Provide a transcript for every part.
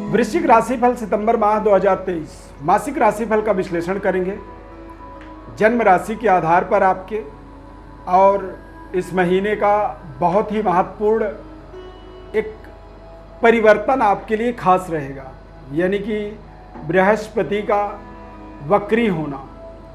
वृश्चिक राशिफल सितंबर माह 2023 मासिक राशिफल का विश्लेषण करेंगे जन्म राशि के आधार पर आपके। और इस महीने का बहुत ही महत्वपूर्ण एक परिवर्तन आपके लिए खास रहेगा, यानी कि बृहस्पति का वक्री होना।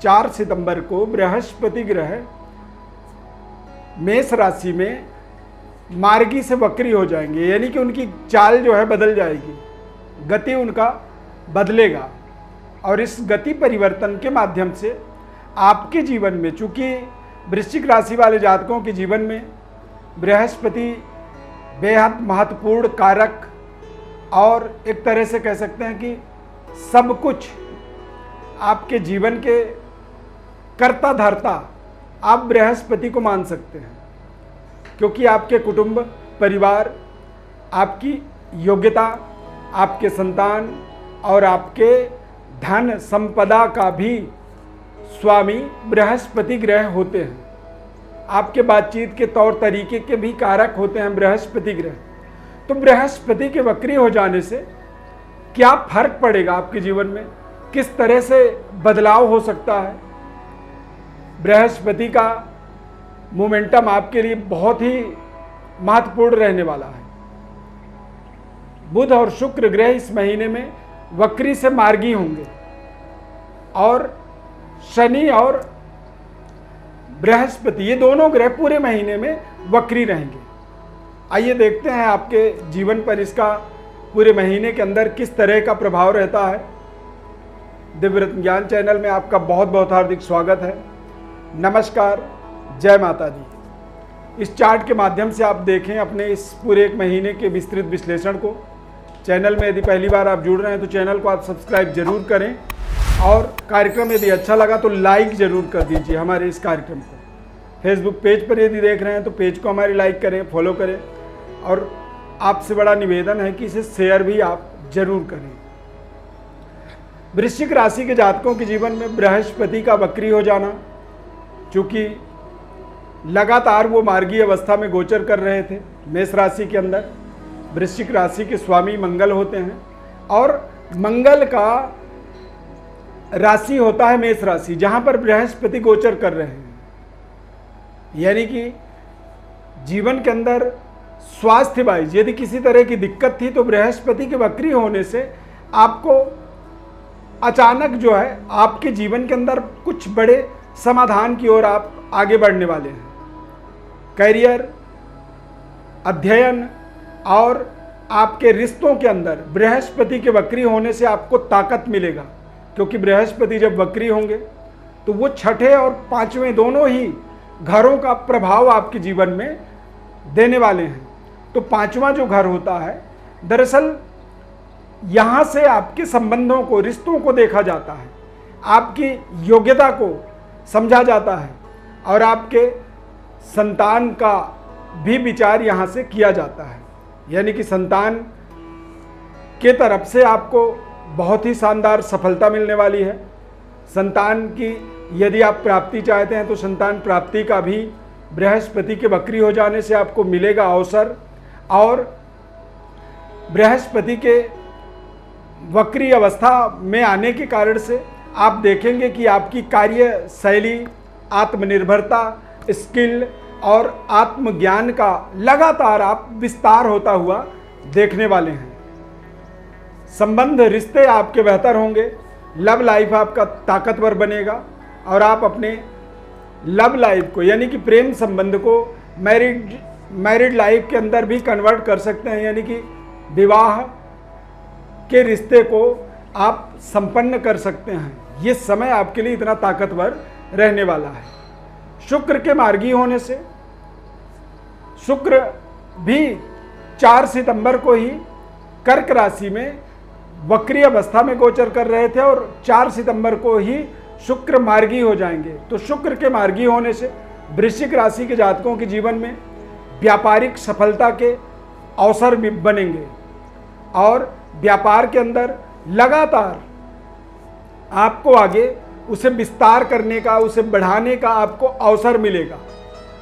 4 सितंबर को बृहस्पति ग्रह मेष राशि में मार्गी से वक्री हो जाएंगे, यानी कि उनकी चाल जो है बदल जाएगी, गति उनका बदलेगा। और इस गति परिवर्तन के माध्यम से आपके जीवन में, चूंकि वृश्चिक राशि वाले जातकों के जीवन में बृहस्पति बेहद महत्वपूर्ण कारक और एक तरह से कह सकते हैं कि सब कुछ आपके जीवन के कर्ता धर्ता आप बृहस्पति को मान सकते हैं, क्योंकि आपके कुटुंब परिवार, आपकी योग्यता, आपके संतान और आपके धन संपदा का भी स्वामी बृहस्पति ग्रह होते हैं। आपके बातचीत के तौर तरीके के भी कारक होते हैं बृहस्पति ग्रह। तो बृहस्पति के वक्री हो जाने से क्या फर्क पड़ेगा आपके जीवन में, किस तरह से बदलाव हो सकता है। बृहस्पति का मोमेंटम आपके लिए बहुत ही महत्वपूर्ण रहने वाला है। बुध और शुक्र ग्रह इस महीने में वक्री से मार्गी होंगे और शनि और बृहस्पति ये दोनों ग्रह पूरे महीने में वक्री रहेंगे। आइए देखते हैं आपके जीवन पर इसका पूरे महीने के अंदर किस तरह का प्रभाव रहता है। दिव्य रत्न ज्ञान चैनल में आपका बहुत बहुत हार्दिक स्वागत है। नमस्कार, जय माता दी। इस चार्ट के माध्यम से आप देखें अपने इस पूरे एक महीने के विस्तृत विश्लेषण को। चैनल में यदि पहली बार आप जुड़ रहे हैं तो चैनल को आप सब्सक्राइब जरूर करें, और कार्यक्रम यदि अच्छा लगा तो लाइक जरूर कर दीजिए हमारे इस कार्यक्रम को। फेसबुक पेज पर यदि देख रहे हैं तो पेज को हमारी लाइक करें, फॉलो करें, और आपसे बड़ा निवेदन है कि इसे शेयर भी आप जरूर करें। वृश्चिक राशि के जातकों के जीवन में बृहस्पति का वक्री हो जाना, चूँकि लगातार वो मार्गी अवस्था में गोचर कर रहे थे मेष राशि के अंदर। वृश्चिक राशि के स्वामी मंगल होते हैं और मंगल का राशि होता है मेष राशि, जहां पर बृहस्पति गोचर कर रहे हैं। यानी कि जीवन के अंदर स्वास्थ्य वाइज यदि किसी तरह की दिक्कत थी तो बृहस्पति के वक्री होने से आपको अचानक जो है आपके जीवन के अंदर कुछ बड़े समाधान की ओर आप आगे बढ़ने वाले हैं। करियर, अध्ययन और आपके रिश्तों के अंदर बृहस्पति के वक्री होने से आपको ताकत मिलेगा, क्योंकि बृहस्पति जब वक्री होंगे तो वो छठे और पांचवें दोनों ही घरों का प्रभाव आपके जीवन में देने वाले हैं। तो पांचवा जो घर होता है, दरअसल यहाँ से आपके संबंधों को, रिश्तों को देखा जाता है, आपकी योग्यता को समझा जाता है और आपके संतान का भी विचार यहाँ से किया जाता है। यानी कि संतान के तरफ से आपको बहुत ही शानदार सफलता मिलने वाली है। संतान की यदि आप प्राप्ति चाहते हैं तो संतान प्राप्ति का भी बृहस्पति के वक्री हो जाने से आपको मिलेगा अवसर। और बृहस्पति के वक्री अवस्था में आने के कारण से आप देखेंगे कि आपकी कार्य शैली, आत्मनिर्भरता, स्किल और आत्मज्ञान का लगातार आप विस्तार होता हुआ देखने वाले हैं। संबंध, रिश्ते आपके बेहतर होंगे। लव लाइफ आपका ताकतवर बनेगा और आप अपने लव लाइफ को, यानी कि प्रेम संबंध को मैरिड लाइफ के अंदर भी कन्वर्ट कर सकते हैं, यानी कि विवाह के रिश्ते को आप संपन्न कर सकते हैं। ये समय आपके लिए इतना ताकतवर रहने वाला है। शुक्र के मार्गी होने से, शुक्र भी 4 सितंबर को ही कर्क राशि में वक्री अवस्था में गोचर कर रहे थे और 4 सितंबर को ही शुक्र मार्गी हो जाएंगे। तो शुक्र के मार्गी होने से वृश्चिक राशि के जातकों के जीवन में व्यापारिक सफलता के अवसर भी बनेंगे और व्यापार के अंदर लगातार आपको आगे उसे विस्तार करने का, उसे बढ़ाने का आपको अवसर मिलेगा।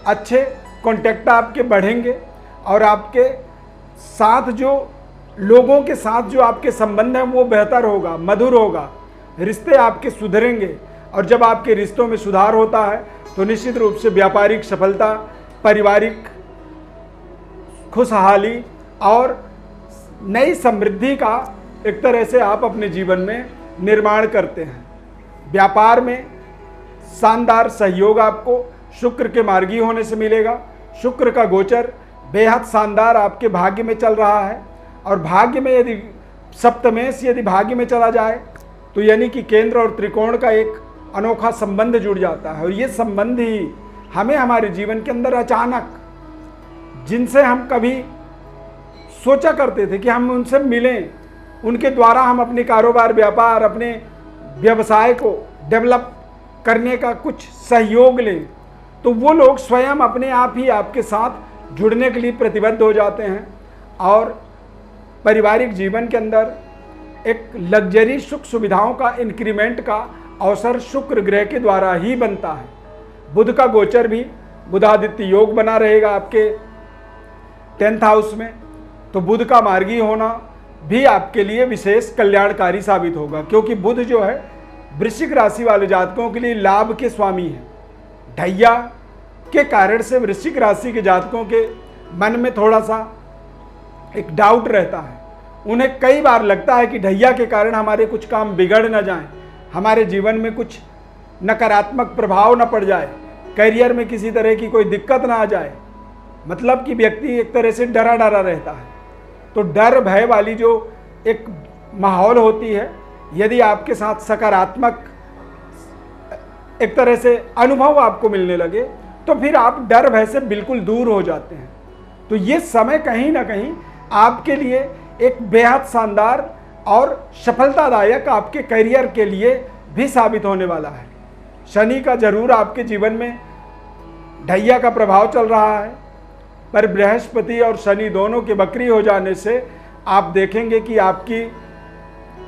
अच्छे कॉन्टैक्ट आपके बढ़ेंगे और आपके साथ जो लोगों के साथ जो आपके संबंध हैं वो बेहतर होगा, मधुर होगा, रिश्ते आपके सुधरेंगे। और जब आपके रिश्तों में सुधार होता है तो निश्चित रूप से व्यापारिक सफलता, पारिवारिक खुशहाली और नई समृद्धि का एक तरह से आप अपने जीवन में निर्माण करते हैं। व्यापार में शानदार सहयोग आपको शुक्र के मार्गी होने से मिलेगा। शुक्र का गोचर बेहद शानदार आपके भाग्य में चल रहा है, और भाग्य में यदि सप्तमेश यदि भाग्य में चला जाए तो यानी कि केंद्र और त्रिकोण का एक अनोखा संबंध जुड़ जाता है। और ये संबंध ही हमें हमारे जीवन के अंदर अचानक, जिनसे हम कभी सोचा करते थे कि हम उनसे मिलें, उनके द्वारा हम अपने कारोबार, व्यापार, अपने व्यवसाय को डेवलप करने का कुछ सहयोग लें, तो वो लोग स्वयं अपने आप ही आपके साथ जुड़ने के लिए प्रतिबद्ध हो जाते हैं। और पारिवारिक जीवन के अंदर एक लग्जरी सुख सुविधाओं का इंक्रीमेंट का अवसर शुक्र ग्रह के द्वारा ही बनता है। बुध का गोचर भी बुधादित्य योग बना रहेगा आपके 10th हाउस में, तो बुध का मार्गी होना भी आपके लिए विशेष कल्याणकारी साबित होगा, क्योंकि बुध जो है वृश्चिक राशि वाले जातकों के लिए लाभ के स्वामी है। ढैया के कारण से वृश्चिक राशि के जातकों के मन में थोड़ा सा एक डाउट रहता है। उन्हें कई बार लगता है कि ढैया के कारण हमारे कुछ काम बिगड़ न जाएं, हमारे जीवन में कुछ नकारात्मक प्रभाव न पड़ जाए, करियर में किसी तरह की कोई दिक्कत ना आ जाए। मतलब कि व्यक्ति एक तरह से डरा डरा रहता है। तो डर भय वाली जो एक माहौल होती है, यदि आपके साथ सकारात्मक एक तरह से अनुभव आपको मिलने लगे तो फिर आप डर भय से बिल्कुल दूर हो जाते हैं। तो ये समय कहीं ना कहीं आपके लिए एक बेहद शानदार और सफलतादायक आपके करियर के लिए भी साबित होने वाला है। शनि का जरूर आपके जीवन में ढैया का प्रभाव चल रहा है, पर बृहस्पति और शनि दोनों के वक्री हो जाने से आप देखेंगे कि आपकी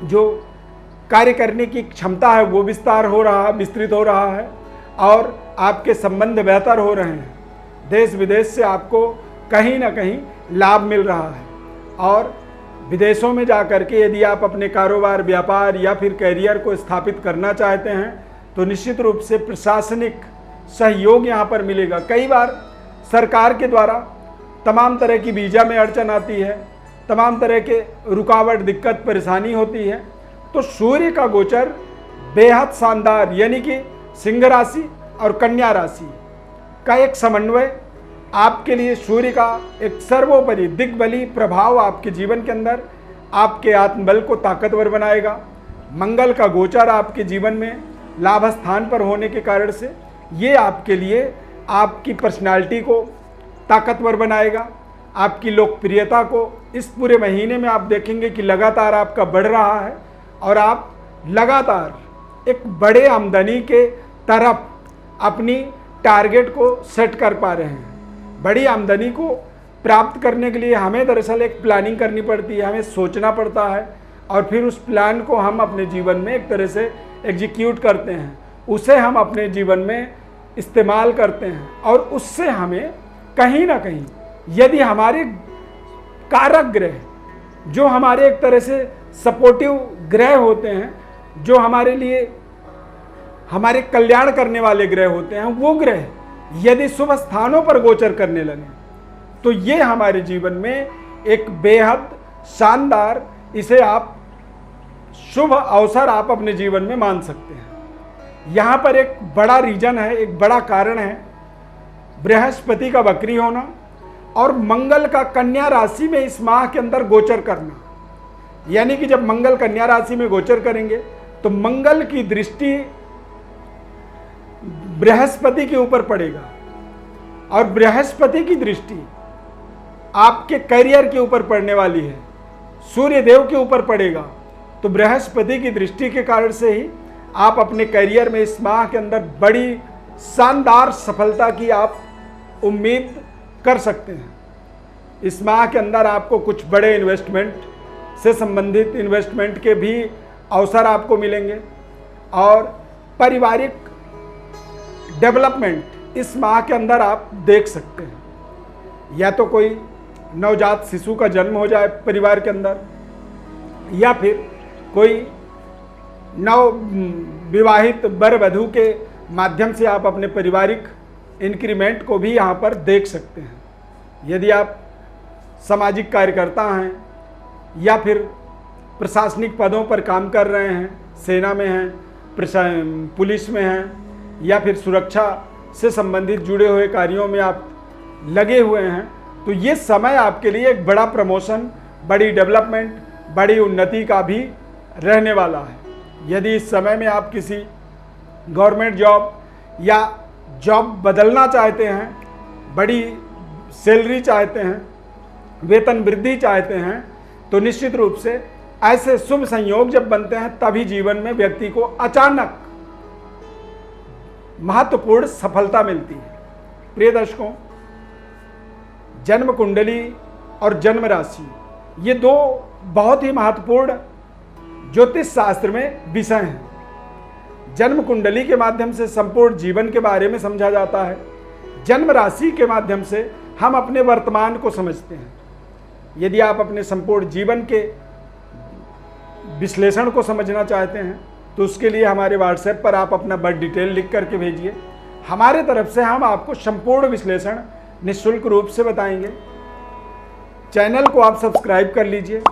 जो कार्य करने की क्षमता है वो विस्तृत हो रहा है और आपके संबंध बेहतर हो रहे हैं। देश विदेश से आपको कहीं ना कहीं लाभ मिल रहा है, और विदेशों में जाकर के यदि आप अपने कारोबार, व्यापार या फिर करियर को स्थापित करना चाहते हैं तो निश्चित रूप से प्रशासनिक सहयोग यहाँ पर मिलेगा। कई बार सरकार के द्वारा तमाम तरह की वीज़ा में अड़चन आती है, तमाम तरह के रुकावट, दिक्कत, परेशानी होती है। तो सूर्य का गोचर बेहद शानदार, यानी कि सिंह राशि और कन्या राशि का एक समन्वय आपके लिए, सूर्य का एक सर्वोपरि दिग्बली प्रभाव आपके जीवन के अंदर आपके आत्मबल को ताकतवर बनाएगा। मंगल का गोचर आपके जीवन में लाभ स्थान पर होने के कारण से ये आपके लिए आपकी पर्सनालिटी को ताकतवर बनाएगा। आपकी लोकप्रियता को इस पूरे महीने में आप देखेंगे कि लगातार आपका बढ़ रहा है और आप लगातार एक बड़े आमदनी के तरफ अपनी टारगेट को सेट कर पा रहे हैं। बड़ी आमदनी को प्राप्त करने के लिए हमें दरअसल एक प्लानिंग करनी पड़ती है, हमें सोचना पड़ता है और फिर उस प्लान को हम अपने जीवन में एक तरह से एग्जीक्यूट करते हैं, उसे हम अपने जीवन में इस्तेमाल करते हैं। और उससे हमें कहीं ना कहीं यदि हमारे कारक ग्रह, जो हमारे एक तरह से सपोर्टिव ग्रह होते हैं, जो हमारे लिए हमारे कल्याण करने वाले ग्रह होते हैं, वो ग्रह यदि शुभ स्थानों पर गोचर करने लगे तो ये हमारे जीवन में एक बेहद शानदार, इसे आप शुभ अवसर आप अपने जीवन में मान सकते हैं। यहाँ पर एक बड़ा रीजन है, एक बड़ा कारण है बृहस्पति का वक्री होना और मंगल का कन्या राशि में इस माह के अंदर गोचर करना। यानी कि जब मंगल कन्या राशि में गोचर करेंगे तो मंगल की दृष्टि बृहस्पति के ऊपर पड़ेगा और बृहस्पति की दृष्टि आपके करियर के ऊपर पड़ने वाली है, सूर्य देव के ऊपर पड़ेगा। तो बृहस्पति की दृष्टि के कारण से ही आप अपने करियर में इस माह के अंदर बड़ी शानदार सफलता की आप उम्मीद कर सकते हैं। इस माह के अंदर आपको कुछ बड़े इन्वेस्टमेंट से संबंधित इन्वेस्टमेंट के भी अवसर आपको मिलेंगे और पारिवारिक डेवलपमेंट इस माह के अंदर आप देख सकते हैं। या तो कोई नवजात शिशु का जन्म हो जाए परिवार के अंदर, या फिर कोई नव विवाहित वर वधू के माध्यम से आप अपने पारिवारिक इंक्रीमेंट को भी यहाँ पर देख सकते हैं। यदि आप सामाजिक कार्यकर्ता हैं या फिर प्रशासनिक पदों पर काम कर रहे हैं, सेना में हैं, पुलिस में हैं, या फिर सुरक्षा से संबंधित जुड़े हुए कार्यों में आप लगे हुए हैं, तो ये समय आपके लिए एक बड़ा प्रमोशन, बड़ी डेवलपमेंट, बड़ी उन्नति का भी रहने वाला है। यदि इस समय में आप किसी गवर्नमेंट जॉब या जॉब बदलना चाहते हैं, बड़ी सैलरी चाहते हैं, वेतन वृद्धि चाहते हैं, तो निश्चित रूप से ऐसे शुभ संयोग जब बनते हैं तभी जीवन में व्यक्ति को अचानक महत्वपूर्ण सफलता मिलती है। प्रिय दर्शकों, जन्म कुंडली और जन्म राशि ये दो बहुत ही महत्वपूर्ण ज्योतिष शास्त्र में विषय हैं। जन्म कुंडली के माध्यम से संपूर्ण जीवन के बारे में समझा जाता है। जन्म राशि के माध्यम से हम अपने वर्तमान को समझते हैं। यदि आप अपने संपूर्ण जीवन के विश्लेषण को समझना चाहते हैं तो उसके लिए हमारे व्हाट्सएप पर आप अपना बर्थ डिटेल लिख करके भेजिए। हमारे तरफ से हम आपको संपूर्ण विश्लेषण निःशुल्क रूप से बताएंगे। चैनल को आप सब्सक्राइब कर लीजिए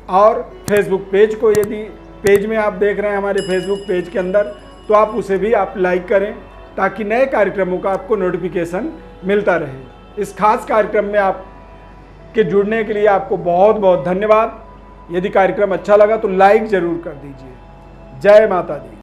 और फेसबुक पेज को, यदि पेज में आप देख रहे हैं हमारे फेसबुक पेज के अंदर, तो आप उसे भी आप लाइक करें ताकि नए कार्यक्रमों का आपको नोटिफिकेशन मिलता रहे। इस खास कार्यक्रम में आपके जुड़ने के लिए आपको बहुत बहुत धन्यवाद। यदि कार्यक्रम अच्छा लगा तो लाइक ज़रूर कर दीजिए। जय माता दी।